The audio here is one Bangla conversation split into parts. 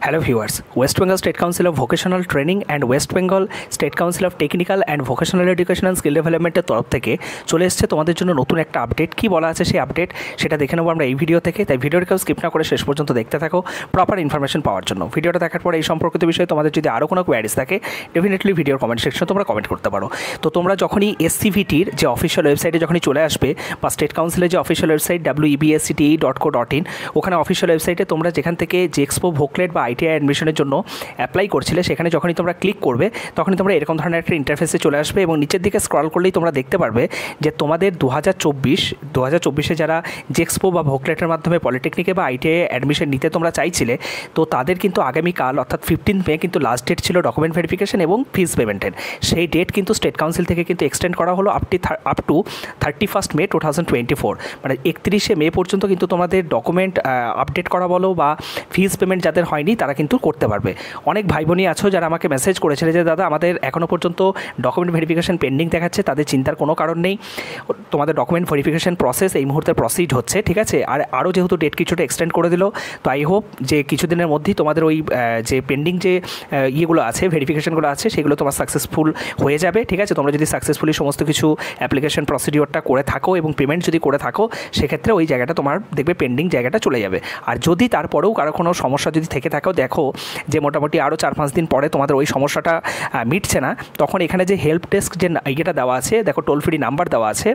Hello viewers, West Bengal state council of vocational training and West Bengal state council of technical and vocational education and skill ডেভেলপমেন্টের তরফ থেকে চলে এসেছে তোমাদের জন্য নতুন একটা আপডেট। কী বলা আছে সেই আপডেট সেটা দেখে নেবো আমরা এই ভিডিও থেকে। তাই ভিডিওটাকেও স্কিপ না করে শেষ পর্যন্ত দেখতে থাকো প্রপার ইনফরমেশন পাওয়ার জন্য। ভিডিওটা দেখার পরে এই সম্পর্কিত বিষয়ে তোমাদের যদি আরও কোনো কোয়ারিজ থাকে ডেফিনেটলি ভিডিওর কমেন্ট সেকশনে তোমরা কমেন্ট করতে পারো। তো তোমরা যখনই এসসিভিটির যে অফিসিয়াল ওয়েবসাইটে যখনই চলে আসবে বা স্টেট কাউন্সিলের যে অফিসিয়াল ওয়েবসাইট webscte.co.in, ওখানে অফিসিয়াল ওয়েবসাইটে তোমরা যেখান থেকে জেএক্সপো ভোকলেট বা আইটিআই অ্যাডমিশনের জন্য অ্যাপ্লাই করছিলে সেখানে যখনই তোমরা ক্লিক করবে তখনই তোমরা এরকম ধরনের একটা ইন্টারফেসে চলে আসবে এবং নিচের দিকে স্ক্রল করলেই তোমরা দেখতে পারবে যে তোমাদের 2024-এ যারা জেএক্সপো বা ভোকলেটের মাধ্যমে পলিটেকনিকে বা আইটিআই অ্যাডমিশন নিতে তোমরা চাইছিলে, তো তাদের কিন্তু আগামীকাল অর্থাৎ 15 মে কিন্তু লাস্ট ডেট ছিল ডকুমেন্ট ভেরিফিকেশন এবং ফিস পেমেন্টের। সেই ডেট কিন্তু স্টেট কাউন্সিল থেকে কিন্তু এক্সটেন্ড করা হলো আপ টু 31 মে 2024, মানে 31শে মে পর্যন্ত কিন্তু তোমাদের ডকুমেন্ট আপডেট করা বলো বা ফিস পেমেন্ট যাদের হয়নি তারা কিন্তু করতে পারবে। অনেক ভাই বোনই আছো যারা আমাকে মেসেজ করেছিল যে দাদা আমাদের এখনও পর্যন্ত ডকুমেন্ট ভেরিফিকেশন পেন্ডিং দেখাচ্ছে, তাদের চিন্তার কোনো কারণ নেই, তোমাদের ডকুমেন্ট ভেরিফিকেশন প্রসেস এই মুহূর্তে প্রসিড হচ্ছে, ঠিক আছে। আর আরও যেহেতু ডেট কিছুটা এক্সটেন্ড করে দিল, তো আই হোপ যে কিছুদিনের মধ্যেই তোমাদের ওই যে পেন্ডিং যে ইয়েগুলো আছে, ভেরিফিকেশনগুলো আছে, সেগুলো তোমার সাকসেসফুল হয়ে যাবে, ঠিক আছে। তোমরা যদি সাকসেসফুলি সমস্ত কিছু অ্যাপ্লিকেশন প্রসিডিওরটা করে থাকো এবং পেমেন্ট যদি করে থাকো, সেক্ষেত্রে ওই জায়গাটা তোমার দেখবে পেন্ডিং জায়গাটা চলে যাবে। আর যদি তারপরেও কারো কোনো সমস্যা যদি থেকে থাকেও, দেখো যে মোটামুটি আরও 4-5 দিন পরে তোমাদের ওই সমস্যাটা মিটছে না, তখন এখানে যে হেল্প ডেস্ক যে ইয়েটা দেওয়া আছে, দেখো টোল ফ্রি নাম্বার দেওয়া আছে,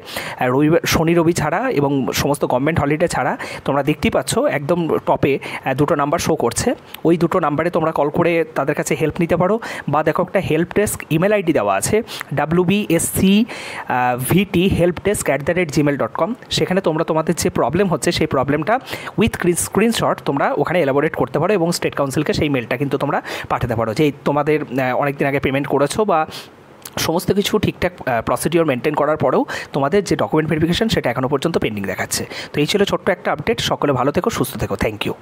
শনি রবি ছাড়া এবং সমস্ত গভর্নমেন্ট হলিডে ছাড়া তোমরা দেখতেই পাচ্ছ একদম টপে দুটো নাম্বার শো করছে। ওই দুটো নাম্বারে তোমরা কল করে তাদের কাছে হেল্প নিতে পারো, বা দেখো একটা হেল্প ডেস্ক ইমেল আইডি দেওয়া আছে wbscvt@gmail.com, সেখানে তোমরা তোমাদের যে প্রবলেম হচ্ছে সেই প্রবলেমটা উইথ স্ক্রিনশট তোমরা ওখানে এলাবোরেট করতে পারো এবং স্টেট কাউন্সিলকে সেই মেলটা কিন্তু তোমরা পাঠাতে পারো যে তোমাদের অনেক দিন আগে পেমেন্ট করেছো বা সমস্ত কিছু ঠিকঠাক প্রসিডিওর মেনটেন করার পরেও তোমাদের যে ডকুমেন্ট ভেরিফিকেশন সেটা এখনও পর্যন্ত পেন্ডিং দেখাচ্ছে। তো এই ছিল ছোট্ট একটা আপডেট। সকলে ভালো থেকো, সুস্থ থেকো, থ্যাংক ইউ।